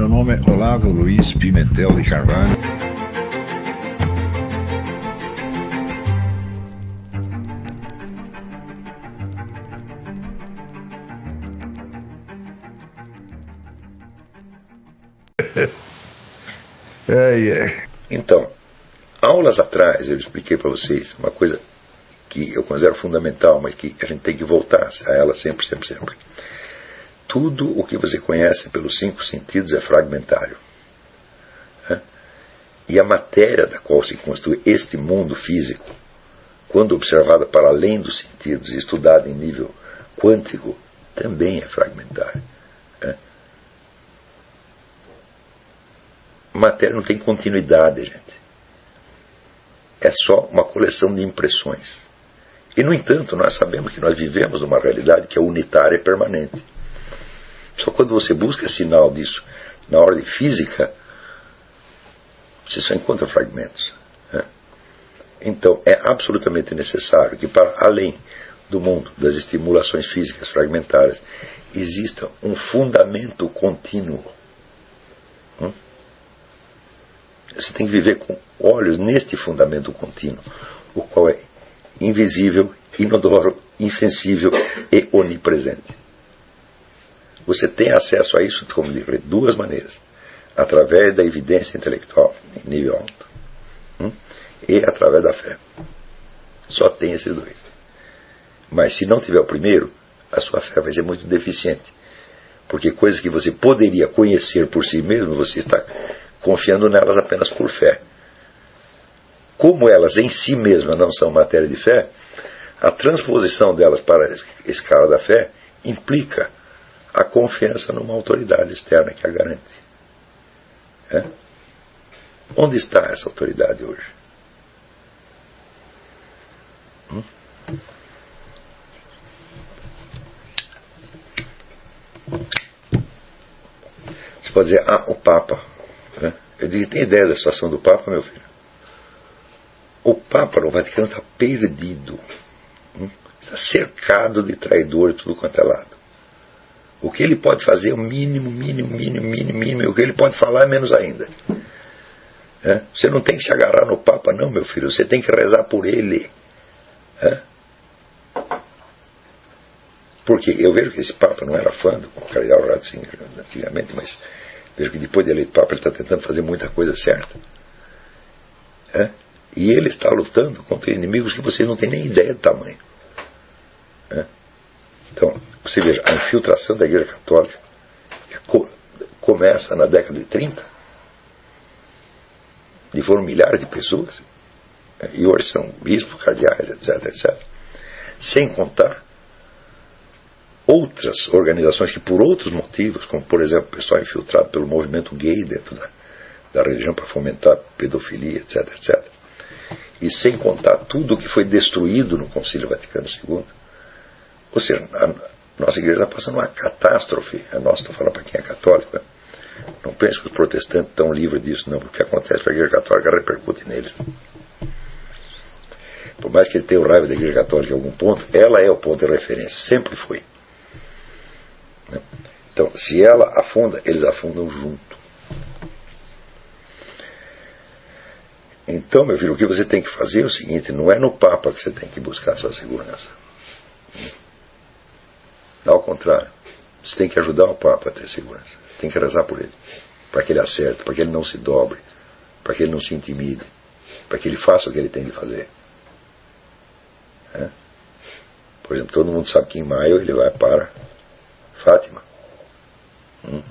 Meu nome é Olavo Luiz Pimentel de Carvalho. Então, aulas atrás eu expliquei para vocês uma coisa que eu considero fundamental, mas que a gente tem que voltar a ela sempre, sempre, sempre. Tudo o que você conhece pelos 5 sentidos é fragmentário. E a matéria da qual se constitui este mundo físico, quando observada para além dos sentidos e estudada em nível quântico, também é fragmentária. Matéria não tem continuidade, gente. É só uma coleção de impressões. E, no entanto, nós sabemos que nós vivemos numa realidade que é unitária e permanente. Só quando você busca sinal disso na ordem física, você só encontra fragmentos. Então, é absolutamente necessário que, para além do mundo das estimulações físicas fragmentárias, exista um fundamento contínuo. Você tem que viver com olhos neste fundamento contínuo, o qual é invisível, inodoro, insensível e onipresente. Você tem acesso a isso, como digo, de 2 maneiras. Através da evidência intelectual, em nível alto, e através da fé. Só tem esses 2. Mas se não tiver o primeiro, a sua fé vai ser muito deficiente. Porque coisas que você poderia conhecer por si mesmo, você está confiando nelas apenas por fé. Como elas em si mesmas não são matéria de fé, a transposição delas para a escala da fé implica a confiança numa autoridade externa que a garante. Onde está essa autoridade hoje? Você pode dizer, o Papa. Eu digo, tem ideia da situação do Papa, meu filho? O Papa no Vaticano está perdido. Está cercado de traidores de tudo quanto é lado. O que ele pode fazer é o mínimo, e o que ele pode falar é menos ainda. Você não tem que se agarrar no Papa, não, meu filho. Você tem que rezar por ele. Porque eu vejo que esse Papa não era fã do Cardeal Ratzinger antigamente, mas vejo que depois de eleito Papa ele está tentando fazer muita coisa certa. E ele está lutando contra inimigos que vocês não têm nem ideia do tamanho. Então, você veja, a infiltração da Igreja Católica começa na década de 30, e foram milhares de pessoas, e hoje são bispos, cardeais, etc. Sem contar outras organizações que, por outros motivos, como por exemplo o pessoal infiltrado pelo movimento gay dentro da religião para fomentar pedofilia, etc. E sem contar tudo o que foi destruído no Concílio Vaticano II. Ou seja, a nossa igreja está passando uma catástrofe. A nossa, estou falando para quem é católico. Não pense que os protestantes estão livres disso, não. Porque o que acontece para a igreja católica repercute neles. Por mais que ele tenha raiva da igreja católica em algum ponto, ela é o ponto de referência. Sempre foi. Então, se ela afunda, eles afundam junto. Então, meu filho, o que você tem que fazer é o seguinte: não é no Papa que você tem que buscar a sua segurança. Ao contrário, você tem que ajudar o Papa a ter segurança. Tem que rezar por ele, para que ele acerte, para que ele não se dobre, para que ele não se intimide, para que ele faça o que ele tem de fazer. Por exemplo, todo mundo sabe que em maio ele vai para Fátima,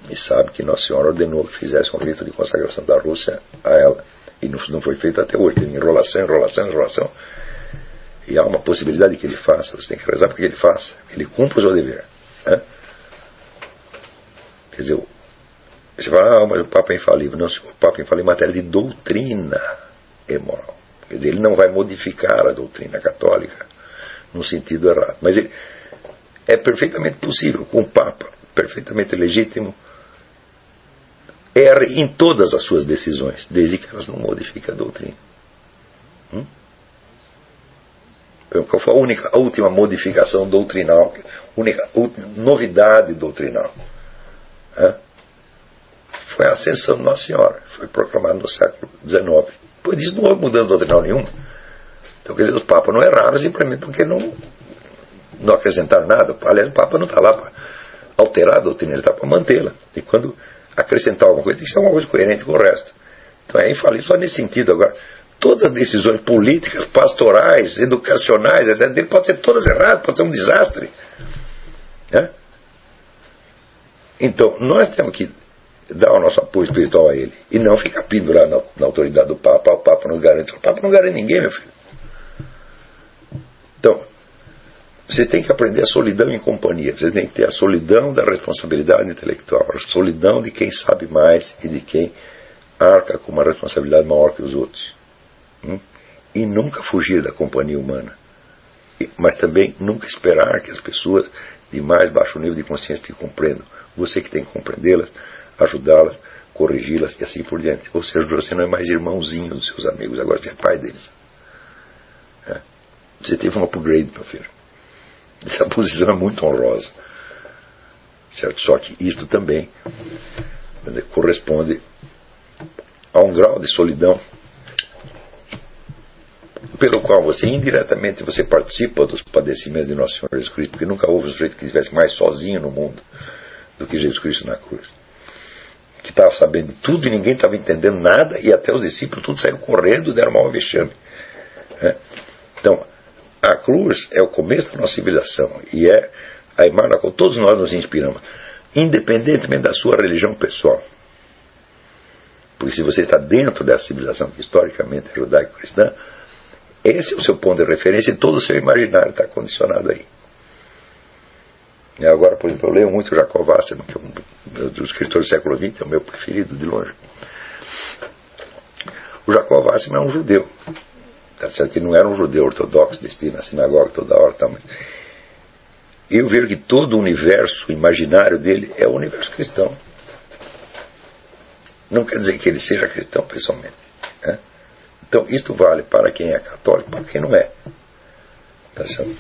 e sabe que Nossa Senhora ordenou que fizesse um rito de consagração da Rússia a ela, e não foi feito até hoje. Tem enrolação, e há uma possibilidade que ele faça. Você tem que rezar para que ele faça, que ele cumpra o seu dever. Quer dizer, você fala, mas o Papa é infalível. Não, o Papa é infalível em matéria de doutrina e moral. Quer dizer, ele não vai modificar a doutrina católica no sentido errado. Mas ele é perfeitamente possível, com o Papa, perfeitamente legítimo, erre em todas as suas decisões, desde que elas não modifiquem a doutrina. Qual foi a última modificação doutrinal, única novidade doutrinal? foi a ascensão de Nossa Senhora. Foi proclamado no século XIX. Depois disso não houve mudança doutrinal nenhuma. Então, quer dizer, os papas não erraram simplesmente porque não acrescentaram nada. Aliás, o Papa não está lá para alterar a doutrina, ele está para mantê-la. E quando acrescentar alguma coisa, tem que ser uma coisa coerente com o resto. Então é infalível só nesse sentido. Agora, todas as decisões políticas, pastorais, educacionais, etc., dele podem ser todas erradas, pode ser um desastre. Né? Então, nós temos que dar o nosso apoio espiritual a ele e não ficar pendurado na autoridade do Papa. O Papa não garante. O Papa não garante ninguém, meu filho. Então, você tem que aprender a solidão em companhia. Você tem que ter a solidão da responsabilidade intelectual, a solidão de quem sabe mais e de quem arca com uma responsabilidade maior que os outros. E nunca fugir da companhia humana. Mas também nunca esperar que as pessoas de mais baixo nível de consciência te compreendam. Você que tem que compreendê-las, ajudá-las, corrigi-las e assim por diante. Ou seja, você não é mais irmãozinho dos seus amigos, agora você é pai deles. Você teve um upgrade, meu filho. Essa posição é muito honrosa. Certo? Só que isto também corresponde a um grau de solidão pelo qual você indiretamente você participa dos padecimentos de Nosso Senhor Jesus Cristo, porque nunca houve um sujeito que estivesse mais sozinho no mundo do que Jesus Cristo na cruz, que estava sabendo de tudo e ninguém estava entendendo nada, e até os discípulos tudo saíram correndo e deram mal vexame. Então, a cruz é o começo da nossa civilização e é a imagem na qual todos nós nos inspiramos, independentemente da sua religião pessoal. Porque se você está dentro dessa civilização que historicamente é judaico-cristã, esse é o seu ponto de referência e todo o seu imaginário está condicionado aí. E agora, por exemplo, eu leio muito Jacob Wasserman, que é um dos escritores do século XX, é o meu preferido de longe. O Jacob Wasserman é um judeu. Tá certo? Ele não era um judeu ortodoxo, destinado na sinagoga toda hora. Tá? Mas eu vejo que todo o universo imaginário dele é o universo cristão. Não quer dizer que ele seja cristão pessoalmente. Né? Então, isto vale para quem é católico e para quem não é. Tá certo?